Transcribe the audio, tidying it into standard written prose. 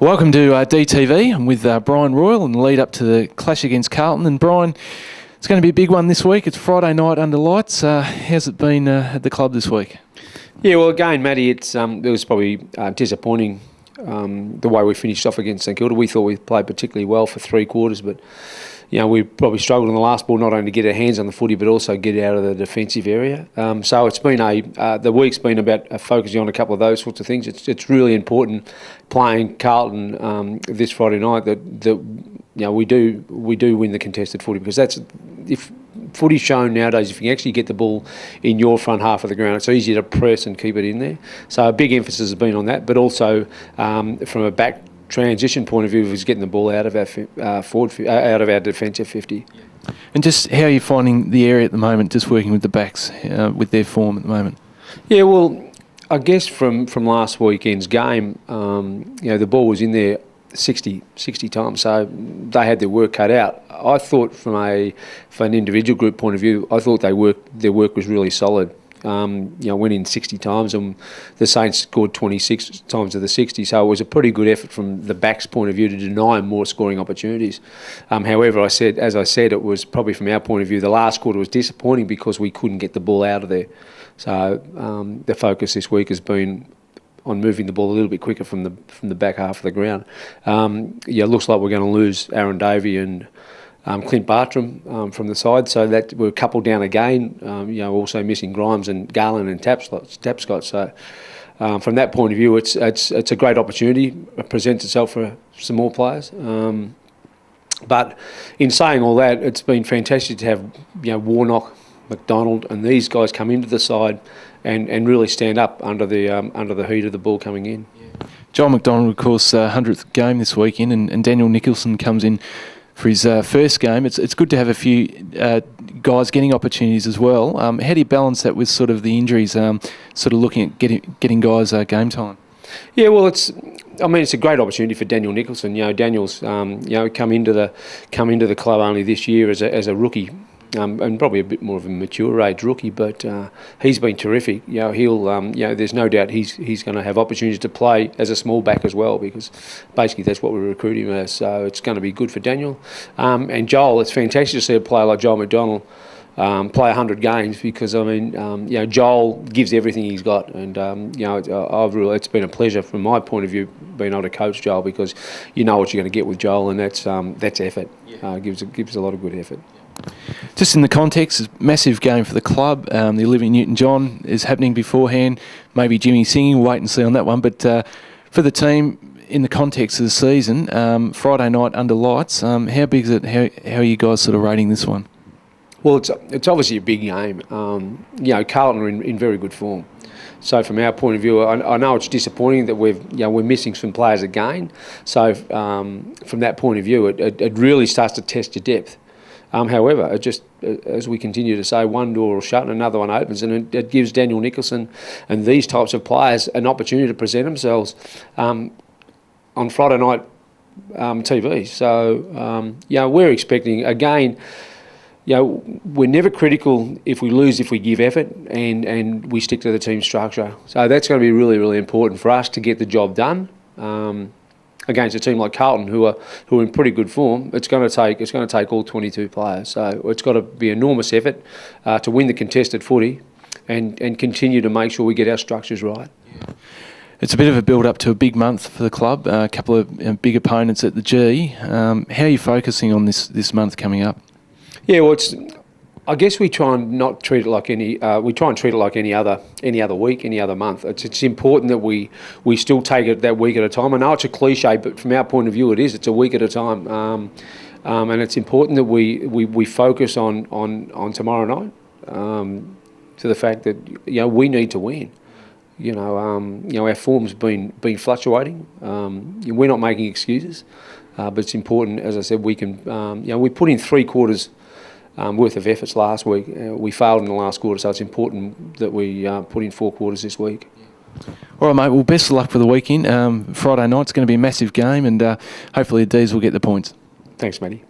Welcome to DTV. I'm with Brian Royal in the lead up to the clash against Carlton. And Brian, it's going to be a big one this week. It's Friday night under lights. How's it been at the club this week? Yeah, well, again, Matty, it was probably disappointing the way we finished off against St Kilda. We thought we played particularly well for 3 quarters, but we probably struggled in the last ball not only to get our hands on the footy but also get out of the defensive area. So it's been the week's been about focusing on a couple of those sorts of things. It's really important playing Carlton this Friday night that we do win the contested footy, because that's if footy's shown nowadays, if you can actually get the ball in your front half of the ground, it's easier to press and keep it in there. So a big emphasis has been on that, but also from a back transition point of view, is getting the ball out of our out of our defensive 50. And just how are you finding the area at the moment, just working with the backs, with their form at the moment? Yeah, well, I guess from last weekend's game, the ball was in there 60 times, so they had their work cut out. I thought from an individual group point of view, I thought their work was really solid. Went in 60 times and the Saints scored 26 times of the 60, so it was a pretty good effort from the back's point of view to deny them more scoring opportunities. However, as I said, it was probably from our point of view, the last quarter was disappointing because we couldn't get the ball out of there. So the focus this week has been on moving the ball a little bit quicker from the back half of the ground. It looks like we're going to lose Aaron Davey and Clint Bartram from the side, so that we're coupled down again. Also missing Grimes and Garland and Tapscott. So from that point of view, it's a great opportunity. It presents itself for some more players. But in saying all that, it's been fantastic to have Warnock, McDonald, and these guys come into the side and really stand up under the heat of the ball coming in. Yeah. John McDonald, of course, 100th game this weekend, and Daniel Nicholson comes in for his first game. It's good to have a few guys getting opportunities as well. How do you balance that with sort of the injuries, sort of looking at getting guys game time? Yeah, well, it's a great opportunity for Daniel Nicholson. Daniel's come into the club only this year as a rookie. And probably a bit more of a mature age rookie, but he's been terrific. There's no doubt he's going to have opportunities to play as a small back as well, because basically that's what we're recruiting him as. So it's going to be good for Daniel. And Joel, it's fantastic to see a player like Joel McDonald play 100 games, because Joel gives everything he's got, and it's been a pleasure from my point of view being able to coach Joel, because you know what you're going to get with Joel, and that's effort. Yeah. Gives a lot of good effort. Just in the context, it's a massive game for the club. The Olivia Newton-John is happening beforehand. Maybe Jimmy singing, we'll wait and see on that one. But for the team, in the context of the season, Friday night under lights, how big is it? How are you guys sort of rating this one? Well, it's obviously a big game. Carlton are in very good form. So from our point of view, I know it's disappointing that we're missing some players again. So from that point of view, it really starts to test your depth. However, it just, as we continue to say, one door will shut and another one opens, and it gives Daniel Nicholson and these types of players an opportunity to present themselves on Friday night TV. So, we're expecting, again, we're never critical if we lose, if we give effort and we stick to the team structure. So that's going to be really, really important for us to get the job done. Against a team like Carlton, who are in pretty good form, it's going to take all 22 players. So it's got to be enormous effort to win the contested footy, and continue to make sure we get our structures right. Yeah. It's a bit of a build up to a big month for the club. A couple of big opponents at the G. How are you focusing on this month coming up? Yeah, well, I guess we try and not treat it like we try and treat it like any other week, any other month. It's important that we still take it that week at a time. I know it's a cliche, but from our point of view, it's a week at a time. And it's important that we focus on tomorrow night, to the fact that we need to win. Our form's been fluctuating. We're not making excuses, but it's important, as I said, we can. We put in 3 quarters worth of efforts last week. We failed in the last quarter, so it's important that we put in 4 quarters this week. All right, mate. Well, best of luck for the weekend. Friday night's going to be a massive game, and hopefully the D's will get the points. Thanks, Matty.